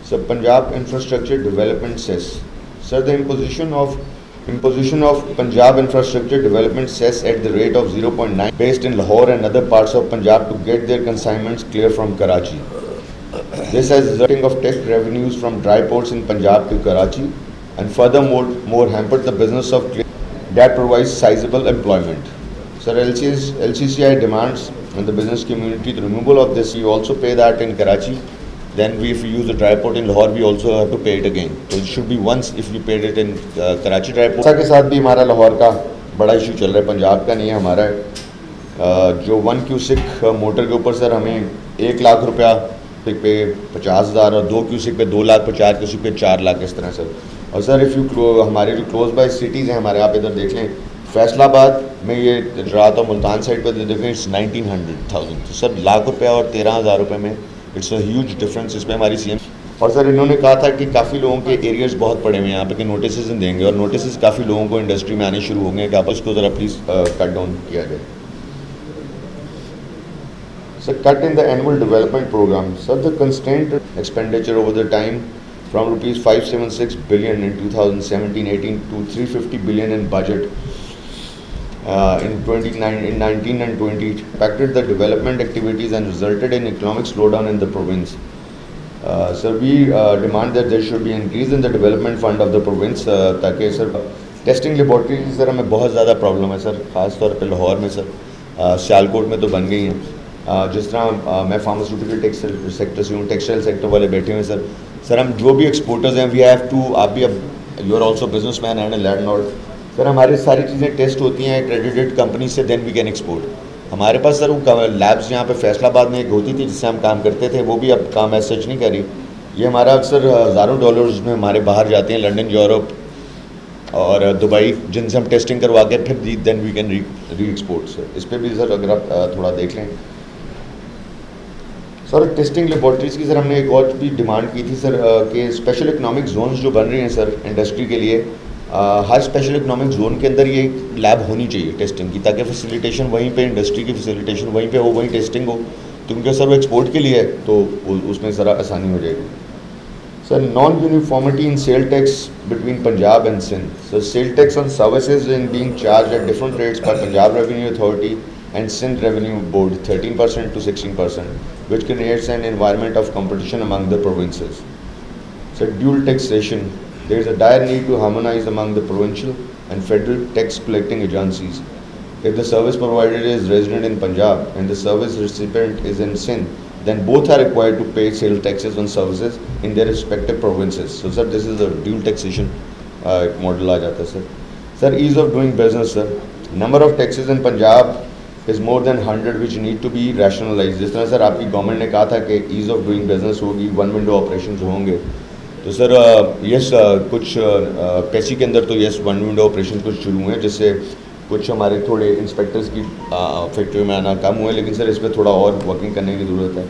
So Punjab Infrastructure Development Cess. Sir, the imposition of Punjab Infrastructure Development Cess at the rate of 0.9 based in Lahore and other parts of Punjab to get their consignments clear from Karachi. This has resulting of tax revenues from dry ports in Punjab to Karachi and furthermore hampered the business of clear that provides sizable employment. Sir, LCCI demands on the business community the removal of this. You also pay that in Karachi. Then if we use the dry port in Lahore, we also have to pay it again. So it should be once if we paid it in Karachi dry port. के साथ भी हमारा लाहौर का बड़ा issue चल रहा है, पंजाब का नहीं है, हमारा है। जो 1 क्यूसिक मोटर के ऊपर सर हमें 1 लाख रुपया पे 50,000 और 2 क्यूसिक पे 2 लाख, 50 क्यूसिक पे 4 लाख, इस तरह सर। और सर हमारे जो क्लोज बाय सिटीज़ हैं हमारे, आप इधर देख लें, फैसलाबाद में ये रहा था, मुल्तान साइड पर देखें इट्स 1900,000। तो सर लाख रुपया और 13,000 रुपये में इट्स अ ह्यूज डिफरेंस। इसमें हमारी सीएम और सर इन्होंने कहा था कि काफ़ी लोगों के एरियाज़ बहुत पड़े हुए हैं यहाँ पे कि नोटिस देंगे, और नोटिस काफ़ी लोगों को इंडस्ट्री में आने शुरू होंगे कि आप इसको ज़रा प्लीज़ कट डाउन किया जाए। Sir cut in the annual development programme. Sir the constant expenditure over the time from rupees 576 billion in 2017-18 to 350 billion in budget in 19 and 20 impacted the development activities and resulted in economic slowdown in the province. Sir, we demand that there should be increase in the development fund of the province ताकि sir testing laboratory की sir हमें बहुत ज़्यादा problem है sir, ख़ास तौर पे लाहौर में सर, सियालकोट में तो बन गई हैं। जिस तरह मैं फार्मास्यूटिकल टेक्सटाइल सेक्टर से हूँ, टेक्सटाइल सेक्टर वाले बैठे हुए हैं सर हम जो भी एक्सपोर्टर्स हैं वी हैव टू, आप भी अब you are also businessman and landlord sir, हमारी सारी चीज़ें टेस्ट होती हैं एक्रेडिटेड कंपनी से, देन वी कैन एक्सपोर्ट। हमारे पास सर वो लैब्स यहाँ पे फैसलाबाद में एक होती थी जिससे हम काम करते थे, वो भी अब काम ऐसा सच नहीं करी। ये हमारा अक्सर हज़ारों डॉलर्स में हमारे बाहर जाते हैं, लंदन, यूरोप और दुबई, जिनसे हम टेस्टिंग करवा के फिर then we can re export. Sir इस पर भी सर अगर आप थोड़ा देख लें। सर टेस्टिंग लेबॉर्ट्रीज़ की सर हमने एक और भी डिमांड की थी सर कि स्पेशल इकनॉमिक जोन्स जो बन रही हैं सर इंडस्ट्री के लिए, हर स्पेशल इकनॉमिक जोन के अंदर ये लैब होनी चाहिए टेस्टिंग की, ताकि फैसिलिटेशन वहीं पे, इंडस्ट्री की फैसिलिटेशन वहीं पे हो, वहीं टेस्टिंग हो, क्योंकि सर वो एक्सपोर्ट के लिए है तो उसमें ज़रा आसानी हो जाएगी। Sir non uniformity in sale tax between Punjab and Sindh. Sir sale tax on services in being charge at different rates by Punjab revenue authority and Sindh Revenue Board 13% to 16%, which creates an environment of competition among the provinces. So dual taxation, there is a dire need to harmonize among the provincial and federal tax collecting agencies. If the service provider is resident in Punjab and the service recipient is in Sindh, then both are required to pay sales taxes on services in their respective provinces. So sir, this is a dual taxation model आ जाता है sir. Sir, ease of doing business sir, number of taxes in Punjab is more than 100 which need to be rationalized। जिस तरह sir आपकी government ने कहा था कि ease of doing business होगी, 1 विंडो ऑपरेशन होंगे, तो सर यस कुछ पैसी के अंदर तो यस 1 विंडो ऑपरेशन कुछ शुरू हुए हैं, जिससे कुछ हमारे थोड़े इंस्पेक्टर्स की फैक्ट्री में आना कम हुए, लेकिन सर इस पर थोड़ा और वर्किंग करने की ज़रूरत है।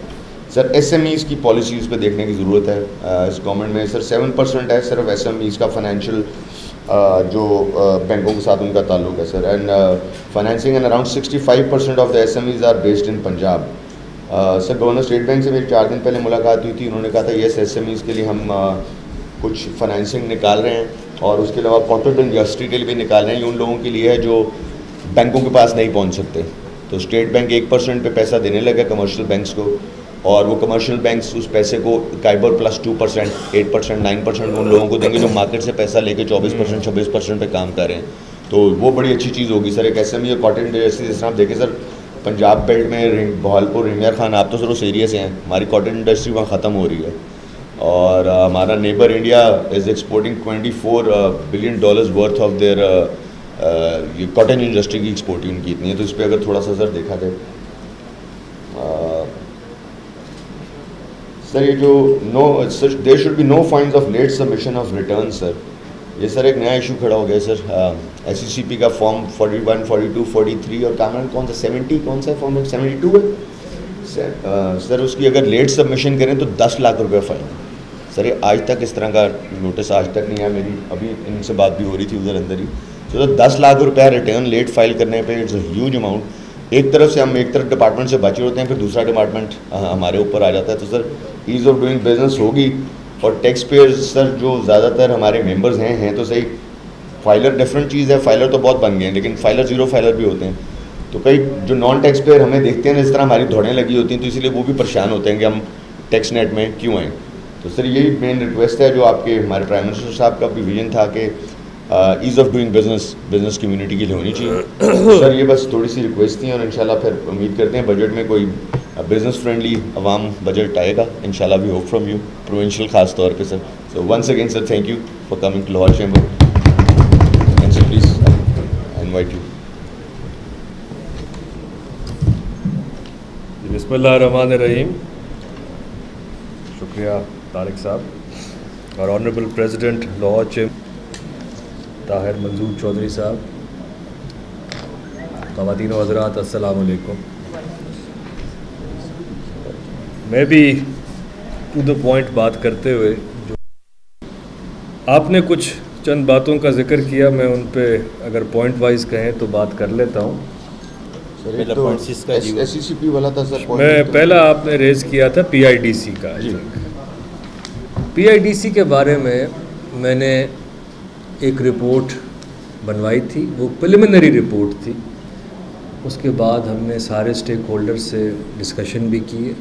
सर SMEs की पॉलिसीज़ पे देखने की ज़रूरत है। इस गवर्नमेंट में सर 7% है सिर्फ SMEs का फाइनेंशियल जो बैंकों के साथ उनका ताल्लुक है sir, and financing and around 65% of the SMEs are based in Punjab. Sir governor state bank से मेरी 4 दिन पहले मुलाकात हुई थी, उन्होंने कहा था यस SMEs के लिए हम कुछ फाइनेंसिंग निकाल रहे हैं, और उसके अलावा कॉर्पोरेट इंडस्ट्री के लिए भी निकाल रहे हैं। ये उन लोगों के लिए है जो बैंकों के पास नहीं पहुँच सकते, तो स्टेट बैंक 1% पे पैसा देने लगा कमर्शियल बैंक्स को, और वो कमर्शियल बैंक्स उस पैसे को काइबर प्लस 2%, 8%, 9% उन लोगों को देंगे जो मार्केट से पैसा लेके 24%, 26% पे काम कर रहे हैं। तो वो बड़ी अच्छी चीज़ होगी सर। एक SME और कॉटन इंडस्ट्री, जिस तरह आप देखें सर पंजाब बेल्ट में बहालपुर, रिमियर खान, आप तो सर उस एरिया से हैं, हमारी कॉटन इंडस्ट्री वहाँ ख़त्म हो रही है, और हमारा neighbour India is exporting $24 billion worth of their, ये कॉटन इंडस्ट्री की एक्सपोर्टिंग उनकी इतनी है। तो इस पर अगर थोड़ा सा सर देखा जाए सर, ये जो no sir there should be no fines of late submission of return sir, ये सर एक नया इशू खड़ा हो गया सर। SECP का फॉर्म 41, 42, 43 और कामरान कौन सा 70, कौन सा फॉर्म है 72 है सर, उसकी अगर लेट सबमिशन करें तो 10 लाख रुपये फ़ाइन। सर ये आज तक इस तरह का नोटिस आज तक नहीं आया, मेरी अभी इनसे बात भी हो रही थी उधर अंदर ही। तो 10 लाख रुपया रिटर्न लेट फाइल करने पे इट्स अ ह्यूज अमाउंट। एक तरफ से हम एक तरफ डिपार्टमेंट से बचे होते हैं, फिर दूसरा डिपार्टमेंट हमारे ऊपर आ जाता है। तो sir ease of doing business होगी और टैक्स पेयर्स सर जो ज़्यादातर हमारे मेंबर्स हैं तो सही, फाइलर डिफरेंट चीज़ है, फाइलर तो बहुत बन गए हैं, लेकिन फाइलर ज़ीरो फाइलर भी होते हैं। तो कई जो नॉन टैक्स पेयर हमें देखते हैं इस तरह हमारी दौड़ें लगी होती हैं, तो इसलिए वो भी परेशान होते हैं कि हम टैक्स नेट में क्यों आएँ। तो सर यही मेन रिक्वेस्ट है, जो आपके हमारे प्राइम मिनिस्टर साहब का भी विजन था कि ease of doing business community के लिए होनी चाहिए। तो सर ये बस थोड़ी सी रिक्वेस्ट थी, और इंशाल्लाह फिर उम्मीद करते हैं बजट में कोई बिजनेस फ्रेंडली अवाम बजट आएगा इंशाल्लाह। We hope from you, provincial खास तौर पे sir. So once again sir, thank you for coming to Lahore chamber, and sir please I invite you. बिस्मिल्लाहिर्रहमानिर्रहीम। शुक्रिया तारिक साहब और honourable president Lahore chamber Tahir Manzoor Chaudhry साहब, ख़वातीन व हज़रात अस्सलाम वालेकुम। मैं भी टू द पॉइंट बात करते हुए, जो आपने कुछ चंद बातों का जिक्र किया, मैं उन पे अगर पॉइंट वाइज कहें तो बात कर लेता हूँ। SECP वाला था सर, मैं पहला आपने रेज़ किया था PIDC का। PIDC के बारे में मैंने एक रिपोर्ट बनवाई थी, वो प्रिलिमिनरी रिपोर्ट थी। उसके बाद हमने सारे स्टेक होल्डर से डिस्कशन भी किए।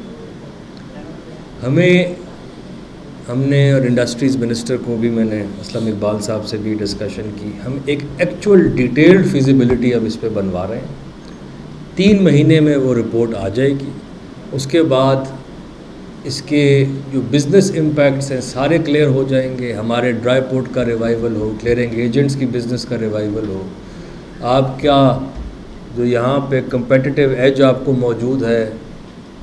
हमने और इंडस्ट्रीज़ मिनिस्टर को भी मैंने, असलम इकबाल साहब से भी डिस्कशन की। हम एक एक्चुअल डिटेल्ड फिजिबिलिटी अब इस पे बनवा रहे हैं। 3 महीने में वो रिपोर्ट आ जाएगी। उसके बाद इसके जो बिज़नेस इम्पैक्ट्स हैं सारे क्लियर हो जाएंगे। हमारे ड्राई पोर्ट का रिवाइवल हो, क्लियरिंग एजेंट्स की बिज़नेस का रिवाइवल हो, आपका जो यहाँ पे कंपेटिटिव एज आपको मौजूद है,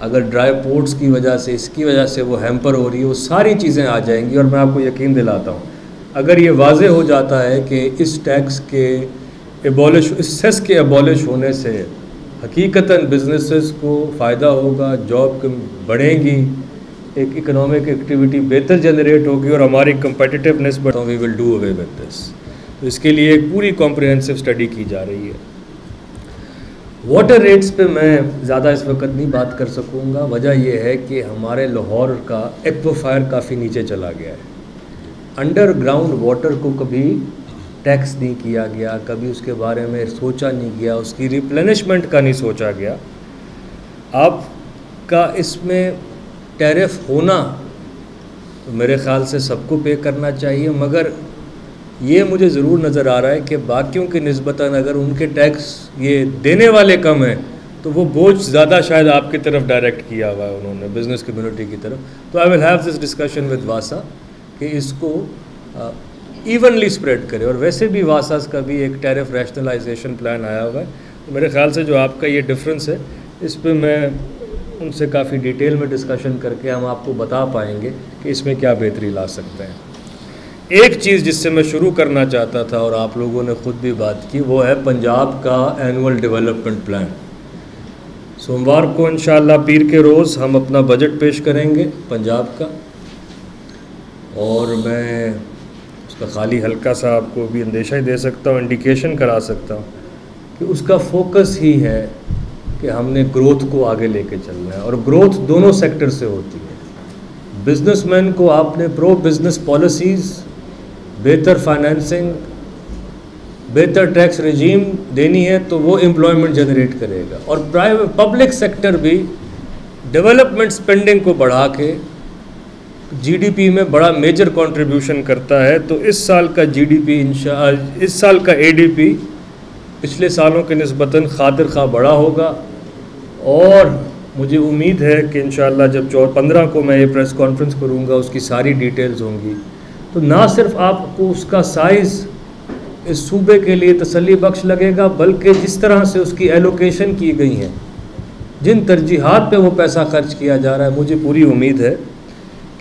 अगर ड्राई पोर्ट्स की वजह से, इसकी वजह से वो हैम्पर हो रही है, वो सारी चीज़ें आ जाएंगी। और मैं आपको यकीन दिलाता हूँ, अगर ये वाज़े हो जाता है कि इस टैक्स के इस सेस के एबॉलिश होने से हकीकतन बिजनेसेस को फ़ायदा होगा, जॉब बढ़ेंगी, एक इकोनॉमिक एक्टिविटी बेहतर जनरेट होगी और हमारी कंपेटिटिवनेस बढ़, we will do away with this. तो इसके लिए एक पूरी कॉम्प्रिहेंसिव स्टडी की जा रही है। वाटर रेट्स पे मैं ज़्यादा इस वक्त नहीं बात कर सकूँगा। वजह यह है कि हमारे लाहौर का एक्वाफायर काफ़ी नीचे चला गया है। अंडरग्राउंड वाटर को कभी टैक्स नहीं किया गया, कभी उसके बारे में सोचा नहीं गया, उसकी रिप्लेनिशमेंट का नहीं सोचा गया। आपका इसमें टैरिफ होना तो मेरे ख़्याल से सबको पे करना चाहिए, मगर ये मुझे ज़रूर नज़र आ रहा है कि बाकियों की निस्बतन अगर उनके टैक्स ये देने वाले कम हैं तो वो बोझ ज़्यादा शायद आपकी तरफ डायरेक्ट किया हुआ है उन्होंने, बिज़नेस कम्युनिटी की तरफ। तो I will have this discussion with वासा कि इसको इवनली स्प्रेड करें। और वैसे भी वासास का भी एक टैरिफ रैशनलाइजेशन प्लान आया हुआ है। तो मेरे ख़्याल से जो आपका ये डिफरेंस है, इस पर मैं उनसे काफ़ी डिटेल में डिस्कशन करके हम आपको बता पाएंगे कि इसमें क्या बेहतरी ला सकते हैं। एक चीज़ जिससे मैं शुरू करना चाहता था और आप लोगों ने ख़ुद भी बात की, वो है पंजाब का एनुअल डेवलपमेंट प्लान। सोमवार को इंशाअल्लाह पीर के रोज़ हम अपना बजट पेश करेंगे पंजाब का, और मैं उसका खाली हल्का सा आपको भी अंदेशा ही दे सकता हूँ, इंडिकेशन करा सकता हूँ कि उसका फोकस ही है कि हमने ग्रोथ को आगे लेके चलना है। और ग्रोथ दोनों सेक्टर से होती है। बिजनेसमैन को आपने प्रो बिजनेस पॉलिसीज़, बेहतर फाइनेंसिंग, बेहतर टैक्स रिजीम देनी है तो वो एम्प्लॉयमेंट जनरेट करेगा। और प्राइवेट पब्लिक सेक्टर भी डेवलपमेंट स्पेंडिंग को बढ़ा के जीडीपी में बड़ा मेजर कंट्रीब्यूशन करता है। तो इस साल का जीडीपी इस साल का एडीपी पिछले सालों के निस्बतन खातिर खा बड़ा होगा। और मुझे उम्मीद है कि इंशाअल्लाह जब 15 को मैं ये प्रेस कॉन्फ्रेंस करूँगा उसकी सारी डिटेल्स होंगी, तो ना सिर्फ आपको उसका साइज़ इस सूबे के लिए तसल्ली बख्श लगेगा, बल्कि जिस तरह से उसकी एलोकेशन की गई है, जिन तरजीहात पे वो पैसा खर्च किया जा रहा है, मुझे पूरी उम्मीद है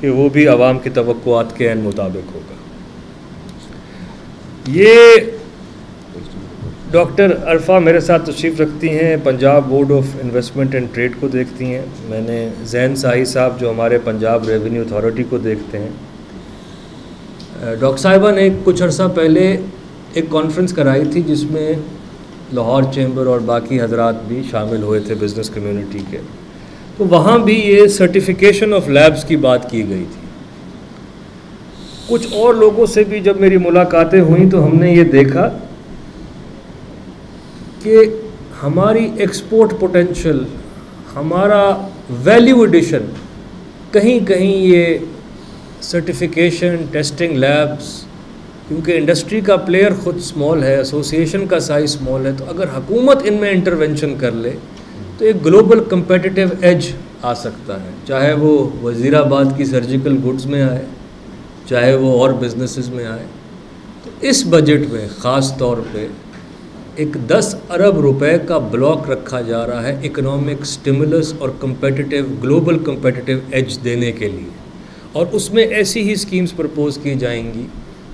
कि वो भी आवाम की तवक्कुआत के ऐन मुताबिक होगा। ये डॉक्टर अरफा मेरे साथ तशरीफ़ रखती हैं, Punjab board of investment and trade को देखती हैं। मैंने जैन साही साहब जो हमारे पंजाब रेवेन्यू अथॉरिटी को देखते हैं। डॉक्टर साहिबा ने कुछ अर्सा पहले एक कॉन्फ्रेंस कराई थी जिसमें लाहौर चैम्बर और बाकी हजरात भी शामिल हुए थे बिज़नेस कम्युनिटी के। तो वहाँ भी ये सर्टिफिकेशन ऑफ लैब्स की बात की गई थी। कुछ और लोगों से भी जब मेरी मुलाकातें हुई तो हमने ये देखा कि हमारी एक्सपोर्ट पोटेंशियल, हमारा वैल्यू एडिशन कहीं कहीं ये सर्टिफिकेशन, टेस्टिंग लैब्स, क्योंकि इंडस्ट्री का प्लेयर ख़ुद स्मॉल है, एसोसिएशन का साइज़ स्मॉल है, तो अगर हुकूमत इनमें इंटरवेंशन कर ले तो एक ग्लोबल कम्पेटिटिव एज आ सकता है, चाहे वो वज़ीराबाद की सर्जिकल गुड्स में आए, चाहे वो और बिजनेसेस में आए। तो इस बजट में ख़ास तौर पे एक 10 अरब रुपए का ब्लॉक रखा जा रहा है इकोनॉमिक स्टिमुलस और ग्लोबल कम्पेटिटिव एज देने के लिए, और उसमें ऐसी ही स्कीम्स प्रपोज़ की जाएंगी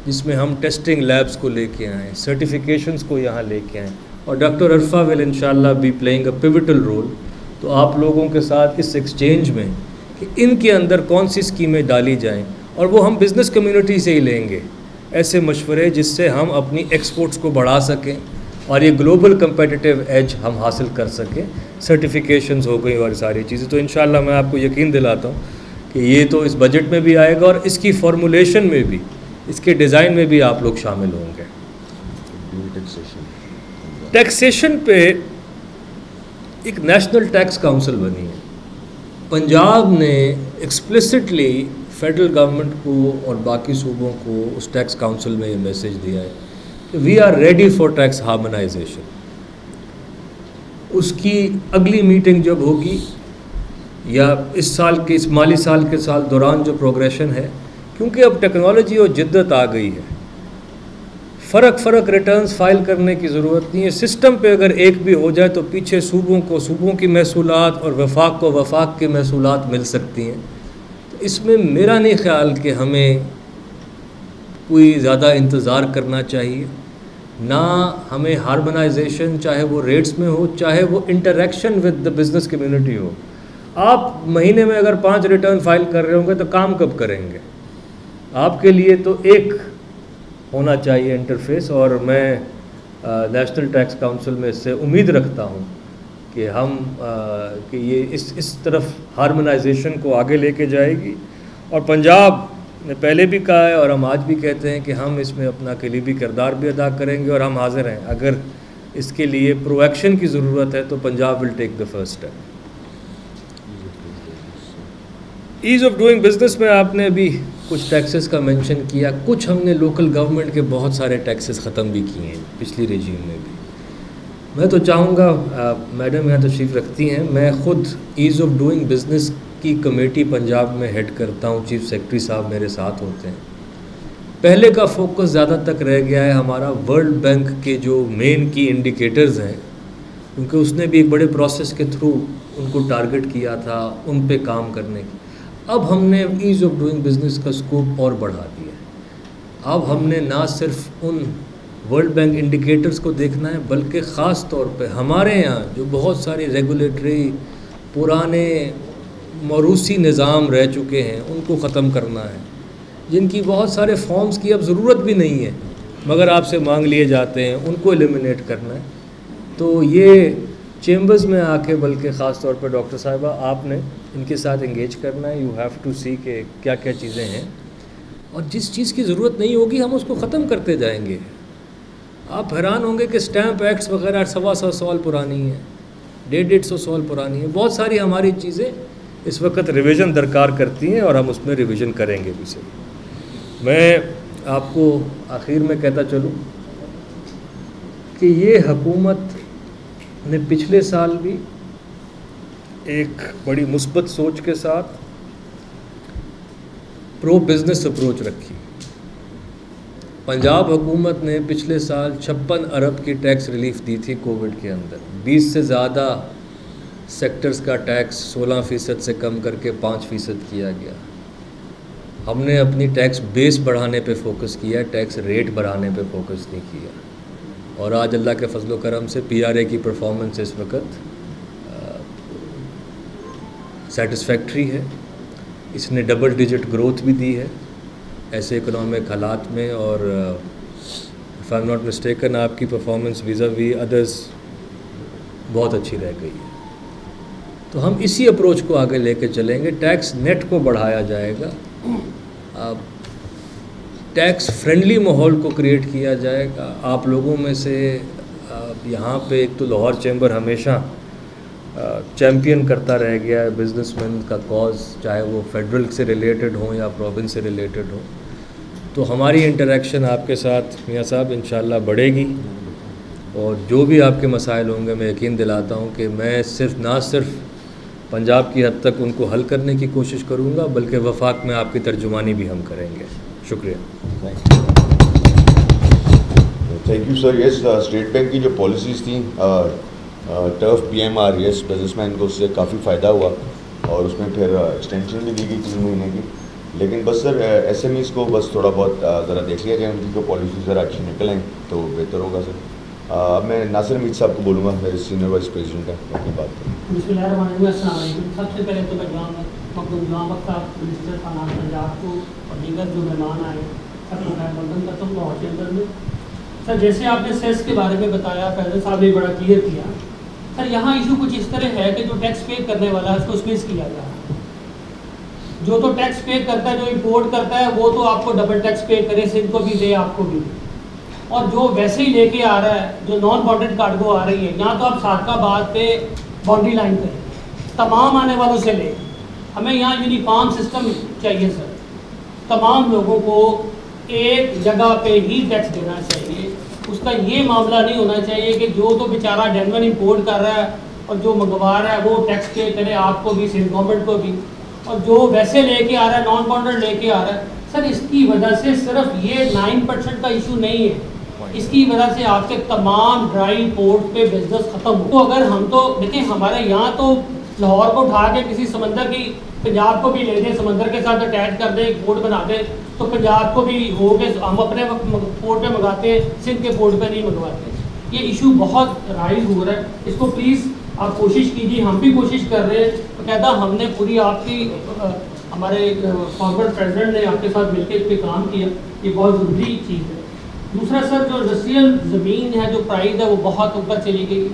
जिसमें हम टेस्टिंग लैब्स को लेके आएँ, सर्टिफिकेशंस को यहाँ लेके आएँ, और डॉक्टर अरफा विल इंशाल्लाह be playing a pivotal role. तो आप लोगों के साथ इस एक्सचेंज में कि इनके अंदर कौन सी स्कीमें डाली जाएं, और वो हम बिज़नेस कम्युनिटी से ही लेंगे ऐसे मशवरे जिससे हम अपनी एक्सपोर्ट्स को बढ़ा सकें और ये ग्लोबल कम्पेटिटिव एज हम हासिल कर सकें। सर्टिफिकेशंस हो गई और सारी चीज़ें, तो इंशाल्लाह मैं आपको यकीन दिलाता हूँ कि ये तो इस बजट में भी आएगा और इसकी फॉर्मुलेशन में भी, इसके डिज़ाइन में भी आप लोग शामिल होंगे। टैक्सेशन पे एक नेशनल टैक्स काउंसिल बनी है। पंजाब ने एक्सप्लिसिटली फेडरल गवर्नमेंट को और बाकी सूबों को उस टैक्स काउंसिल में ये मैसेज दिया है कि we are ready for tax harmonisation. उसकी अगली मीटिंग जब होगी या इस माली साल के दौरान जो प्रोग्रेशन है, क्योंकि अब टेक्नोलॉजी और जिद्दत आ गई है, फ़र्क रिटर्न्स फाइल करने की ज़रूरत नहीं है। सिस्टम पे अगर एक भी हो जाए तो पीछे सूबों की महसूलात और वफाक को वफाक की महसूलात मिल सकती हैं। तो इसमें मेरा नहीं ख्याल कि हमें कोई ज़्यादा इंतज़ार करना चाहिए, ना हमें हार्मोनाइजेशन, चाहे वो रेट्स में हो, चाहे वो interaction with the business community हो। आप महीने में अगर 5 रिटर्न फाइल कर रहे होंगे तो काम कब करेंगे? आपके लिए तो एक होना चाहिए इंटरफेस, और मैं नेशनल टैक्स काउंसिल में इससे उम्मीद रखता हूँ कि कि ये इस तरफ हार्मोनाइजेशन को आगे लेके जाएगी। और पंजाब ने पहले भी कहा है और हम आज भी कहते हैं कि हम इसमें अपना कलीबी किरदार भी अदा करेंगे और हम हाजिर हैं। अगर इसके लिए प्रोएक्शन की ज़रूरत है तो Punjab will take the first step. Ease of doing business में आपने अभी कुछ टैक्सेस का मेंशन किया, कुछ हमने लोकल गवर्नमेंट के बहुत सारे टैक्सेस ख़त्म भी किए हैं पिछली रेजीम में भी। मैं तो चाहूँगा, मैडम यहाँ तशरीफ़ रखती हैं, मैं ख़ुद ईज़ ऑफ डूइंग बिज़नेस की कमेटी पंजाब में हेड करता हूँ, चीफ सेक्रेटरी साहब मेरे साथ होते हैं। पहले का फोकस ज़्यादा तक रह गया है हमारा वर्ल्ड बैंक के जो मेन की इंडिकेटर्स हैं, क्योंकि उसने भी एक बड़े प्रोसेस के थ्रू उनको टारगेट किया था उन पे काम करने की। अब हमने ईज़ ऑफ डूइंग बिज़नेस का स्कोप और बढ़ा दिया है। अब हमने ना सिर्फ उन वर्ल्ड बैंक इंडिकेटर्स को देखना है, बल्कि ख़ास तौर पे हमारे यहाँ जो बहुत सारी रेगुलेटरी पुराने मौरूसी निज़ाम रह चुके हैं उनको ख़त्म करना है, जिनकी बहुत सारे फॉर्म्स की अब ज़रूरत भी नहीं है मगर आपसे मांग लिए जाते हैं, उनको एलिमिनेट करना है। तो ये चेम्बर्स में आके, बल्कि ख़ास तौर पर डॉक्टर साहिबा आपने इनके साथ इंगेज करना है। यू हैव टू सी के क्या क्या चीज़ें हैं, और जिस चीज़ की ज़रूरत नहीं होगी हम उसको ख़त्म करते जाएंगे। आप हैरान होंगे कि स्टैम्प एक्ट्स वगैरह 125 साल पुरानी है, 150 साल पुरानी है। बहुत सारी हमारी चीज़ें इस वक्त रिवीजन दरकार करती हैं और हम उसमें रिवीजन करेंगे भी सही। मैं आपको आखिर में कहता चलूँ कि ये हुकूमत ने पिछले साल भी एक बड़ी मुस्बत सोच के साथ प्रो बिज़नेस अप्रोच रखी। पंजाब हुकूमत ने पिछले साल 56 अरब की टैक्स रिलीफ दी थी कोविड के अंदर। 20 से ज़्यादा सेक्टर्स का टैक्स 16% से कम करके 5% किया गया। हमने अपनी टैक्स बेस बढ़ाने पे फोकस किया, टैक्स रेट बढ़ाने पे फोकस नहीं किया। और आज अल्लाह के फजलो करम से PRA की परफॉर्मेंस इस वक्त सेटिस्फैक्ट्री है। इसने डबल डिजिट ग्रोथ भी दी है ऐसे इकोनॉमिक हालात में, और if I am not mistaken आपकी परफॉर्मेंस वीज़ा-वी अदर्स बहुत अच्छी रह गई है। तो हम इसी अप्रोच को आगे लेके चलेंगे। टैक्स नेट को बढ़ाया जाएगा। टैक्स फ्रेंडली माहौल को क्रिएट किया जाएगा। आप लोगों में से यहाँ पे एक तो लाहौर चैम्बर हमेशा चैम्पियन करता रह गया है बिजनेसमैन का कॉज, चाहे वो फेडरल से रिलेटेड हो या प्रोविंस से रिलेटेड हो। तो हमारी इंटरेक्शन आपके साथ मियाँ साहब इंशाल्लाह बढ़ेगी, और जो भी आपके मसाइल होंगे मैं यकीन दिलाता हूँ कि मैं ना सिर्फ पंजाब की हद तक उनको हल करने की कोशिश करूँगा, बल्कि वफाक में आपकी तर्जुमानी भी हम करेंगे। शुक्रिया। Thank you sir. Yes, state bank की जो पॉलिसीज़ थी टर्फ PMR, यस बिजनेसमैन को उससे काफ़ी फ़ायदा हुआ और उसमें फिर एक्सटेंशन भी दी गई 3 महीने की। लेकिन बस सर SMEs को बस थोड़ा बहुत ज़रा देख लिया जाए, उनकी जो पॉलिसी ज़रा अच्छी निकलें तो बेहतर होगा सर। अब मैं नासिर मीत साहब को बोलूँगा, मेरे सीनियर वाइस प्रेसिडेंट है, अपनी बात करें। सबसे पहले तो गुलाम वक्त साहब मिनिस्टर फाइनेंस पंजाब को और दीगर जो मेहमान आए सबको मैं वंदन करता हूँ लाहौर चैम्बर में। सर जैसे आपने सेस के बारे में बताया, फैजल साहब ने बड़ा क्लियर किया। सर यहाँ इशू कुछ इस तरह है कि जो टैक्स पे करने वाला है उसको स्पेस किया जा रहा है। जो तो टैक्स पे करता है, जो इम्पोर्ट करता है, वो तो आपको डबल टैक्स पे करे, सिंध को भी दे आपको भी दे। और जो वैसे ही लेके आ रहा है, जो नॉन बॉन्डेड कार्गो आ रही है, यहाँ तो आप सादकाबाद पे बाउंड्री लाइन करें, तमाम आने वालों से ले। हमें यहाँ यूनिफॉर्म सिस्टम चाहिए सर, तमाम लोगों को एक जगह पे ही टैक्स देना चाहिए। उसका ये मामला नहीं होना चाहिए कि जो तो बेचारा जेन्युइन इंपोर्ट कर रहा है और जो मंगवा रहा है वो टैक्स पे करे, आपको भी, सिंध गवर्नमेंट को भी, और जो वैसे लेके आ रहा है, नॉन बॉन्डेड लेके आ रहा है। सर इसकी वजह से सिर्फ ये 9% का इशू नहीं है, इसकी वजह से आपके तमाम ड्राई पोर्ट पे बिजनेस खत्म हो। तो अगर हम तो देखिए, हमारे यहाँ तो लाहौर को उठा के किसी समंदर की, पंजाब को भी ले दें, समंदर के साथ अटैच कर दें, पोर्ट बना दें, तो पंजाब को भी हो के हम अपने पोर्ट पे मंगाते हैं, सिंध के पोर्ट पे नहीं मंगवाते। ये इशू बहुत राइज हो रहा है, इसको प्लीज़ आप कोशिश कीजिए, हम भी कोशिश कर रहे हैं। तो कहता हमने पूरी आपकी हमारे फॉर्मर प्रेसिडेंट ने आपके साथ मिलकर इस पर काम किया, ये बहुत ज़रूरी चीज़ है। दूसरा सर, जो इंडस्ट्रियल ज़मीन है, जो प्राइस है वो बहुत ऊपर चली गई।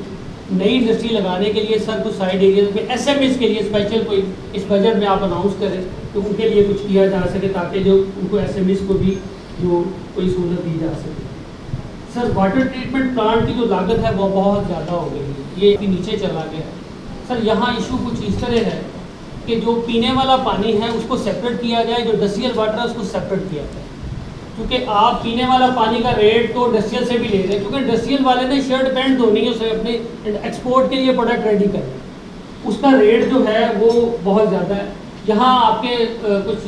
नई इंडस्ट्री लगाने के लिए सर कुछ साइड एरियाज में SMEs के लिए स्पेशल कोई इस बजट में आप अनाउंस करें तो उनके लिए कुछ किया जा सके, ताकि जो उनको SMEs को भी जो कोई सहूलत दी जा सके। सर वाटर ट्रीटमेंट प्लांट की जो लागत है वो बहुत ज़्यादा हो गई है, ये नीचे चला गया है। सर यहाँ इशू कुछ इस तरह है कि जो पीने वाला पानी है उसको सेपरेट किया जाए, जो इंडस्ट्रियल वाटर है उसको सेपरेट किया जाए, क्योंकि आप पीने वाला पानी का रेट तो इंडस्ट्रियल से भी ले रहे हैं, क्योंकि इंडस्ट्रियल वाले ने शर्ट पैंट धोनी है, उसे अपने एक्सपोर्ट के लिए प्रोडक्ट रेडी करें, उसका रेट जो है वो बहुत ज़्यादा है। यहाँ आपके कुछ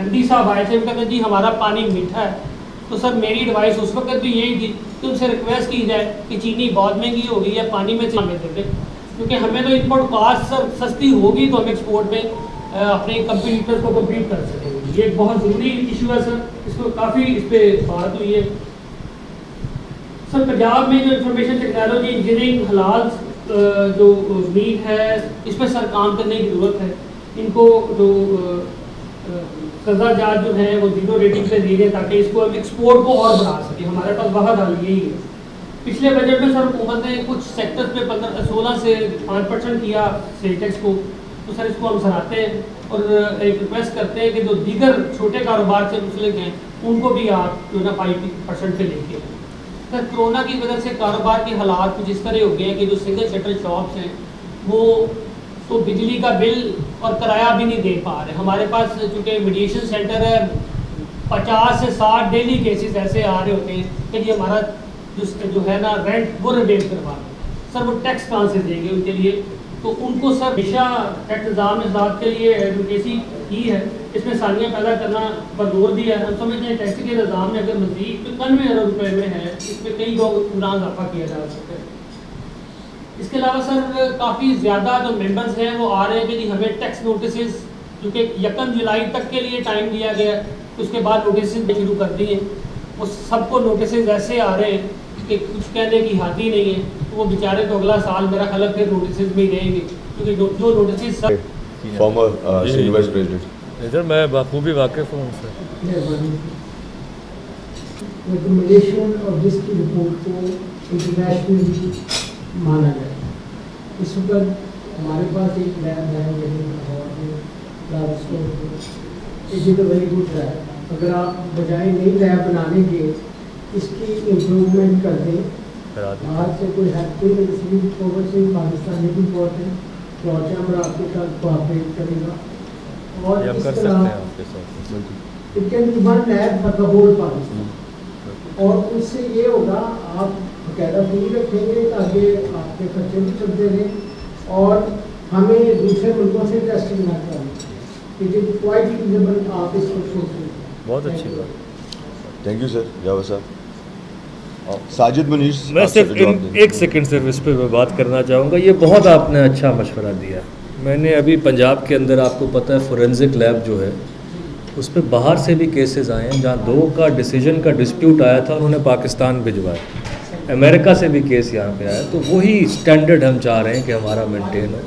MD साहब आए थे, वो कहते हैं जी हमारा पानी मीठा है। तो सर मेरी एडवाइस उस वक्त भी यही थी कि उनसे रिक्वेस्ट की जाए कि चीनी बहुत महंगी हो गई है, पानी में हमें दे दें, क्योंकि हमें तो इम्पोर्ट कास्ट सर सस्ती होगी तो हम एक्सपोर्ट में अपने कंपटीटर्स को कम्पीट कर सकेंगे। ये एक बहुत ज़रूरी इशू है सर, इसको काफ़ी इस पर बात हुई है। सर पंजाब में जो इंफॉर्मेशन टेक्नोलॉजी, इंजीनियरिंग, हलाल जो मीट है, इस पर सर काम करने की ज़रूरत है। इनको जो कर्जाजात जो हैं वो 0 रेटिंग पे दे दें, ताकि इसको हम एक्सपोर्ट को और बढ़ा सकें। हमारे पास बहुत हल यही है। पिछले बजट में सर हुकूमत ने कुछ सेक्टर पे 16 से 5% किया सेल टैक्स को, तो सर इसको हम सराहते हैं और एक रिक्वेस्ट करते हैं कि जो दीगर छोटे कारोबार से मुंसलिक हैं उनको भी आप जो ना 5% पे लेके आए। सर कोरोना की वजह से कारोबार के हालात कुछ इस तरह हो गए हैं कि जो सिंगल शटर शॉप्स हैं वो तो बिजली का बिल और किराया भी नहीं दे पा रहे। हमारे पास चूँकि मीडिएशन सेंटर है, 50 से 60 डेली केसेस ऐसे आ रहे होते हैं कि ये हमारा जो है ना रेंट वो रिबेट करवा रहे। सर वो टैक्स कहाँ से देंगे उनके लिए? तो उनको सर हमेशा टैक्स निज़ाम इस्लाह के लिए एडवोकेसी की है, इसमें सानिया पैदा करना पर जोर दिया है। हम समझते हैं टैक्स के निज़ाम में अगर मज़ीद 91 अरब रुपये में है, इसमें कई गुना इजाफा किया जा सकता है। इसके अलावा सर काफ़ी ज़्यादा जो मेंबर्स हैं वो आ रहे हैं कि जी हमें टैक्स नोटिस, क्योंकि 1 जुलाई तक के लिए टाइम दिया गया, उसके बाद नोटिस शुरू कर दिए। वो सबको नोटिस ऐसे आ रहे हैं कि कुछ कहने की हद ही नहीं है, तो वो बेचारे तो अगला साल मेरा ख्याल फिर नोटिस में ही रहेंगे, क्योंकि जो नोटिस सब फॉर्मर सीनियर वाइस प्रेसिडेंट इधर मैं बखूबी वाकिफ़ हूँ सर। रिकमेंडेशन और जिसकी रिपोर्ट को इंटरनेशनली माना जाए। इस वक्त हमारे पास एक लैब है, वेरी गुड ट्राई, अगर आप बजाय नई लैब बनाने के इसकी इम्प्रूवमेंट कर दें, बाहर से कोई हेल्प नहीं, इसलिए फॉरवर्ड से पाकिस्तान में भी बहुत है, तो चैम्बर आपके साथ कोऑपरेट करेगा। और इस तरह it can be one lab for the whole Pakistan, और उससे ये होगा आप बकायदा फी रखेंगे ताकि आपके खर्चे भी चलते रहें और हमें दूसरे मुल्कों से टेस्टिंग ना कराएं। इट इज़ क्वाइट फीजिबल, आप इसको सोचें। बहुत अच्छी बात। थैंक यू सर, जावेद साहब। साजिद मुनीर, मैं सिर्फ एक सेकंड सिर्फ इस पर बात करना चाहूँगा। ये बहुत आपने अच्छा मशवरा दिया। मैंने अभी पंजाब के अंदर, आपको पता है, फोरेंसिक लैब जो है उस पर बाहर से भी केसेस आए हैं, जहाँ 2 का डिसीजन का डिस्प्यूट आया था, उन्होंने पाकिस्तान भिजवाया, अमेरिका से भी केस यहाँ पे आया। तो वही स्टैंडर्ड हम चाह रहे हैं कि हमारा मेंटेन हो।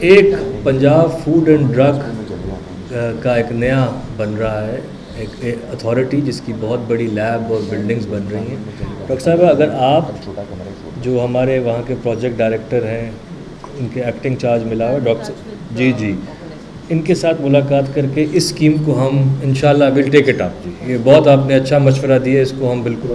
एक पंजाब फूड एंड ड्रग का एक नया बन रहा है, एक अथॉरिटी जिसकी बहुत बड़ी लैब और बिल्डिंग्स बन रही हैं। डॉक्टर साहब, अगर आप जो हमारे वहाँ के प्रोजेक्ट डायरेक्टर हैं, उनके एक्टिंग चार्ज मिला हुआ डॉक्टर जी, इनके साथ मुलाकात करके इस स्कीम को हम इंशाल्लाह विल टेक इट अप। जी, ये बहुत आपने अच्छा मशवरा दिया, इसको हम बिल्कुल